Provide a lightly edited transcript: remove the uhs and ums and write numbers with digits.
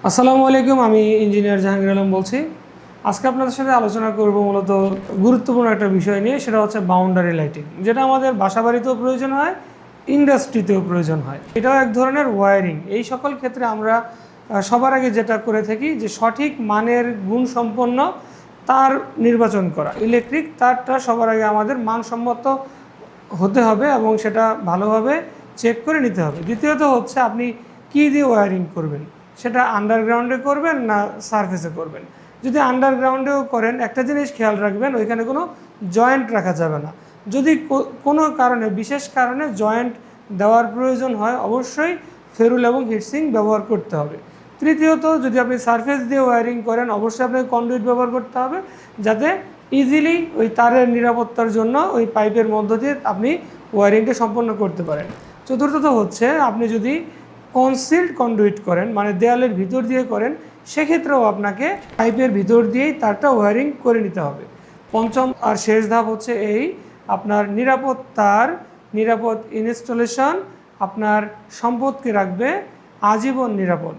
আসসালামু আলাইকুম, আমি ইঞ্জিনিয়ার জাহাঙ্গীর আলম বলছি। আজকে আপনাদের সাথে আলোচনা করব মূলত গুরুত্বপূর্ণ একটা বিষয় নিয়ে, সেটা হচ্ছে বাউন্ডারি লাইটিং, যেটা আমাদের বাসাবাড়িতেও প্রয়োজন হয়, ইন্ডাস্ট্রিতেও প্রয়োজন হয়। এটাও এক ধরনের ওয়্যারিং। এই সকল ক্ষেত্রে আমরা সবার আগে যেটা করে থাকি যে সঠিক মানের গুণসম্পন্ন তার নির্বাচন করা। ইলেকট্রিক তারটা সবার আগে আমাদের মানসম্মত হতে হবে এবং সেটা ভালোভাবে চেক করে নিতে হবে। দ্বিতীয়ত হচ্ছে আপনি কী দিয়ে ওয়্যারিং করবেন, সেটা আন্ডারগ্রাউন্ডে করবেন না সারফেসে করবেন। যদি আন্ডারগ্রাউন্ডেও করেন, একটা জিনিস খেয়াল রাখবেন, ওইখানে কোনো জয়েন্ট রাখা যাবে না। যদি কোনো কারণে, বিশেষ কারণে জয়েন্ট দেওয়ার প্রয়োজন হয়, অবশ্যই ফেরুল এবং হিটসিং ব্যবহার করতে হবে। তৃতীয়ত, যদি আপনি সারফেস দিয়ে ওয়্যারিং করেন, অবশ্যই আপনাকে কন্ডুইট ব্যবহার করতে হবে, যাতে ইজিলি ওই তারের নিরাপত্তার জন্য ওই পাইপের মধ্য দিয়ে আপনি ওয়্যারিংটা সম্পন্ন করতে পারেন। চতুর্থত হচ্ছে, আপনি যদি কনসিল্ড কন্ডুইট করেন, মানে দেয়ালের ভিতর দিয়ে করেন, সেক্ষেত্রেও আপনাকে পাইপের ভিতর দিয়েই তারটা ওয়্যারিং করে নিতে হবে। পঞ্চম আর শেষ ধাপ হচ্ছে এই, আপনার নিরাপদ তার, নিরাপদ ইনস্টলেশন আপনার সম্পদকে রাখবে আজীবন নিরাপদ।